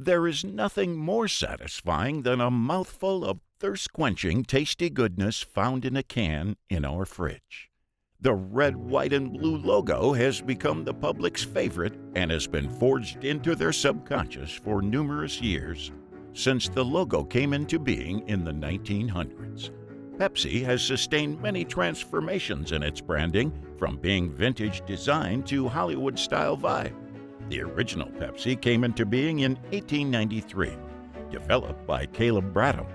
There is nothing more satisfying than a mouthful of thirst-quenching, tasty goodness found in a can in our fridge. The red, white, and blue logo has become the public's favorite and has been forged into their subconscious for numerous years since the logo came into being in the 1900s. Pepsi has sustained many transformations in its branding, from being vintage design to Hollywood-style vibe. The original Pepsi came into being in 1893, developed by Caleb Bradham.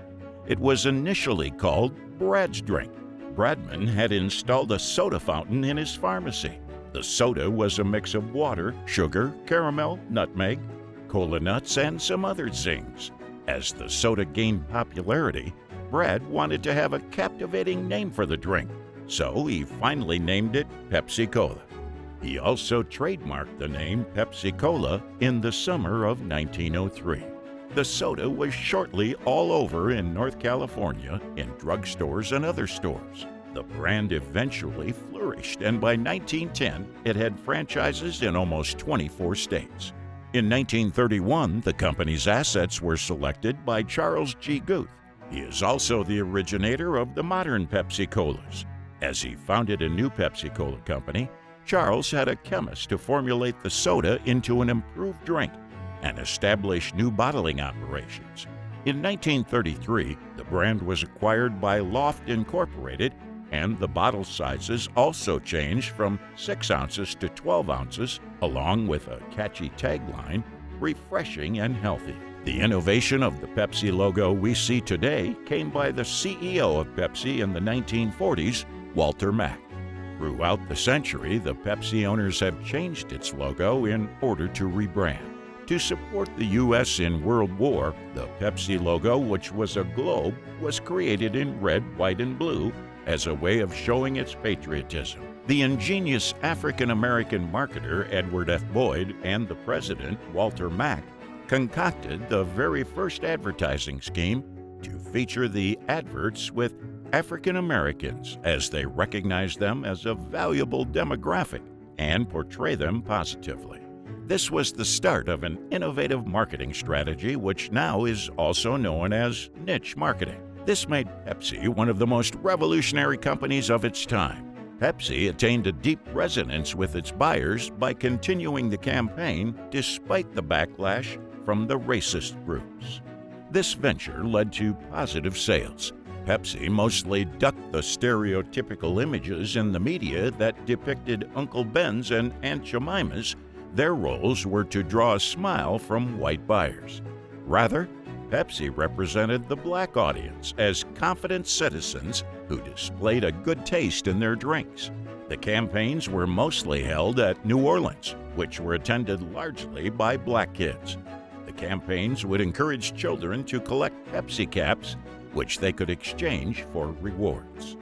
It was initially called Brad's Drink. Bradman had installed a soda fountain in his pharmacy. The soda was a mix of water, sugar, caramel, nutmeg, cola nuts, and some other zings. As the soda gained popularity, Brad wanted to have a captivating name for the drink, so he finally named it Pepsi-Cola. He also trademarked the name Pepsi-Cola in the summer of 1903. The soda was shortly all over in North California in drugstores and other stores. The brand eventually flourished, and by 1910, it had franchises in almost 24 states. In 1931, the company's assets were selected by Charles G. Guth. He is also the originator of the modern Pepsi-Colas. As he founded a new Pepsi-Cola company, Charles had a chemist to formulate the soda into an improved drink and establish new bottling operations. In 1933, the brand was acquired by Loft Incorporated, and the bottle sizes also changed from 6 ounces to 12 ounces, along with a catchy tagline, refreshing and healthy. The innovation of the Pepsi logo we see today came by the CEO of Pepsi in the 1940s, Walter Mack. Throughout the century, the Pepsi owners have changed its logo in order to rebrand. To support the U.S. in World War, the Pepsi logo, which was a globe, was created in red, white, and blue as a way of showing its patriotism. The ingenious African-American marketer Edward F. Boyd and the president, Walter Mack, concocted the very first advertising scheme to feature the adverts with African Americans, as they recognized them as a valuable demographic and portray them positively. This was the start of an innovative marketing strategy, which now is also known as niche marketing. This made Pepsi one of the most revolutionary companies of its time. Pepsi attained a deep resonance with its buyers by continuing the campaign despite the backlash from the racist groups. This venture led to positive sales. Pepsi mostly ducked the stereotypical images in the media that depicted Uncle Ben's and Aunt Jemima's. Their roles were to draw a smile from white buyers. Rather, Pepsi represented the black audience as confident citizens who displayed a good taste in their drinks. The campaigns were mostly held at New Orleans, which were attended largely by black kids. The campaigns would encourage children to collect Pepsi caps, which they could exchange for rewards.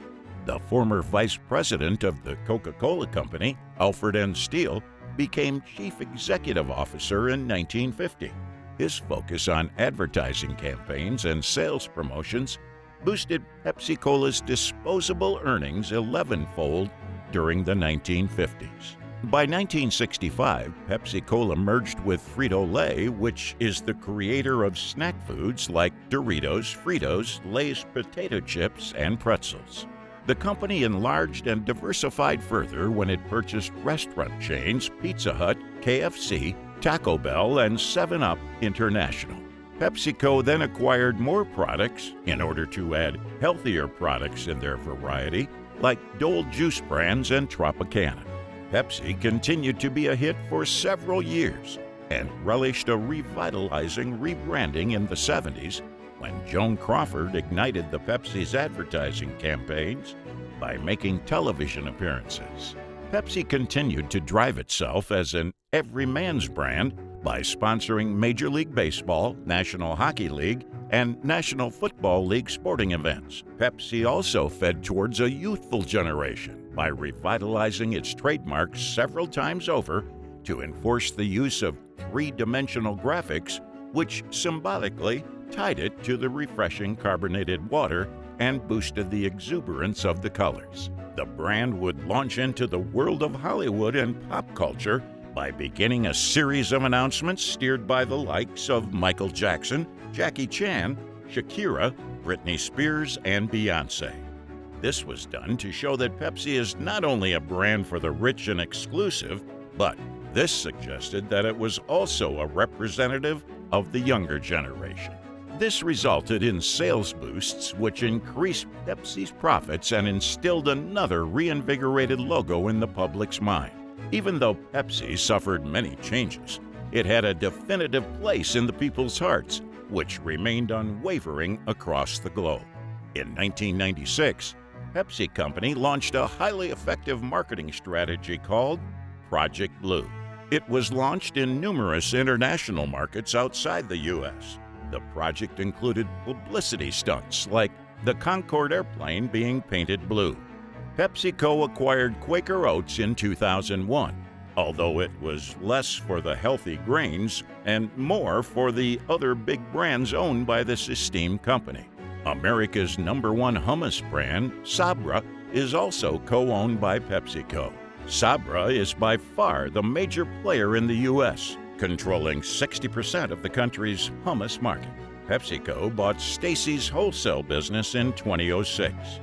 The former vice president of the Coca-Cola Company, Alfred N. Steele, became chief executive officer in 1950. His focus on advertising campaigns and sales promotions boosted Pepsi-Cola's disposable earnings 11-fold during the 1950s. By 1965, Pepsi-Cola merged with Frito-Lay, which is the creator of snack foods like Doritos, Fritos, Lay's potato chips, and pretzels. The company enlarged and diversified further when it purchased restaurant chains Pizza Hut, KFC, Taco Bell, and 7-Up International. PepsiCo then acquired more products in order to add healthier products in their variety, like Dole juice brands and Tropicana. Pepsi continued to be a hit for several years and relished a revitalizing rebranding in the 70s when Joan Crawford ignited the Pepsi's advertising campaigns by making television appearances. Pepsi continued to drive itself as an everyman's brand by sponsoring Major League Baseball, National Hockey League, and National Football League sporting events. Pepsi also fed towards a youthful generation by revitalizing its trademarks several times over to enforce the use of three-dimensional graphics, which symbolically tied it to the refreshing carbonated water and boosted the exuberance of the colors. The brand would launch into the world of Hollywood and pop culture by beginning a series of announcements steered by the likes of Michael Jackson, Jackie Chan, Shakira, Britney Spears, and Beyoncé. This was done to show that Pepsi is not only a brand for the rich and exclusive, but this suggested that it was also a representative of the younger generation. This resulted in sales boosts, which increased Pepsi's profits and instilled another reinvigorated logo in the public's mind. Even though Pepsi suffered many changes, it had a definitive place in the people's hearts, which remained unwavering across the globe. In 1996, Pepsi Company launched a highly effective marketing strategy called Project Blue. It was launched in numerous international markets outside the U.S. The project included publicity stunts like the Concorde airplane being painted blue. PepsiCo acquired Quaker Oats in 2001, although it was less for the healthy grains and more for the other big brands owned by this esteemed company. America's #1 hummus brand, Sabra, is also co-owned by PepsiCo. Sabra is by far the major player in the U.S., controlling 60% of the country's hummus market. PepsiCo bought Stacy's wholesale business in 2006.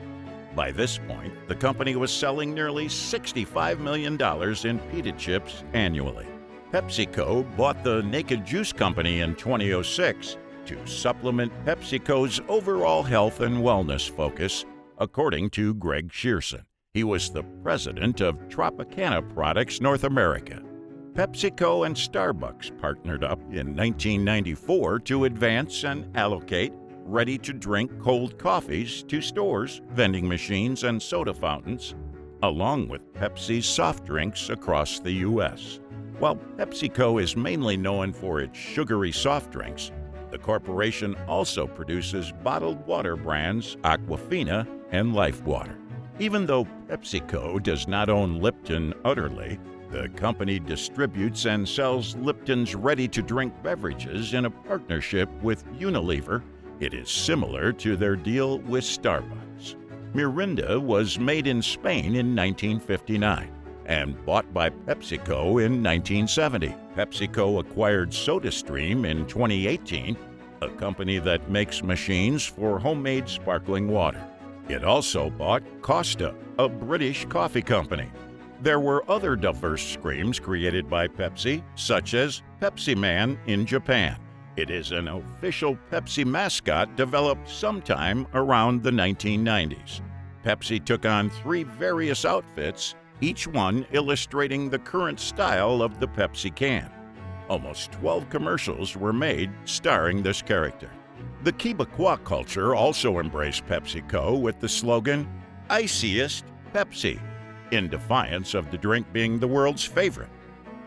By this point, the company was selling nearly $65 million in pita chips annually. PepsiCo bought the Naked Juice Company in 2006 to supplement PepsiCo's overall health and wellness focus, according to Greg Shearson. He was the president of Tropicana Products North America. PepsiCo and Starbucks partnered up in 1994 to advance and allocate ready-to-drink cold coffees to stores, vending machines, and soda fountains, along with Pepsi's soft drinks across the U.S. While PepsiCo is mainly known for its sugary soft drinks, the corporation also produces bottled water brands Aquafina and LifeWater. Even though PepsiCo does not own Lipton utterly, the company distributes and sells Lipton's ready-to-drink beverages in a partnership with Unilever. It is similar to their deal with Starbucks. Mirinda was made in Spain in 1959 and bought by PepsiCo in 1970. PepsiCo acquired SodaStream in 2018, a company that makes machines for homemade sparkling water. It also bought Costa, a British coffee company. There were other diverse streams created by Pepsi, such as Pepsi Man in Japan. It is an official Pepsi mascot developed sometime around the 1990s. Pepsi took on 3 various outfits, each one illustrating the current style of the Pepsi can. Almost 12 commercials were made starring this character. The Quebecois culture also embraced PepsiCo with the slogan, "Iciest Pepsi," in defiance of the drink being the world's favorite.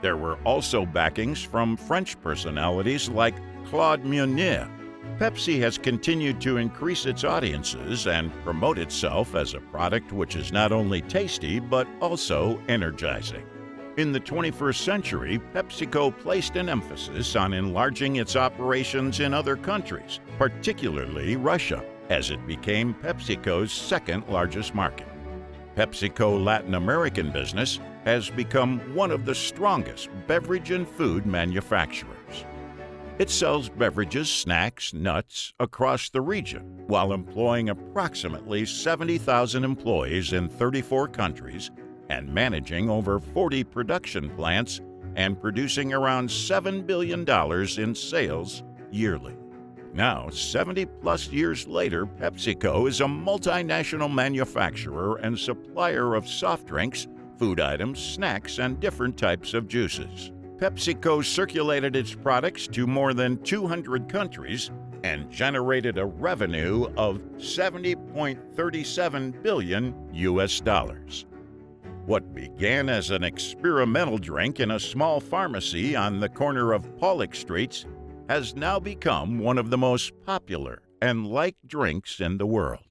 There were also backings from French personalities like Claude Meunier. Pepsi has continued to increase its audiences and promote itself as a product which is not only tasty but also energizing. In the 21st century, PepsiCo placed an emphasis on enlarging its operations in other countries, particularly Russia, as it became PepsiCo's second largest market. PepsiCo Latin American business has become one of the strongest beverage and food manufacturers. It sells beverages, snacks, nuts across the region while employing approximately 70,000 employees in 34 countries and managing over 40 production plants and producing around $7 billion in sales yearly. Now, 70-plus years later, PepsiCo is a multinational manufacturer and supplier of soft drinks, food items, snacks, and different types of juices. PepsiCo circulated its products to more than 200 countries and generated a revenue of $70.37 billion. What began as an experimental drink in a small pharmacy on the corner of Pollock Streets has now become one of the most popular and liked drinks in the world.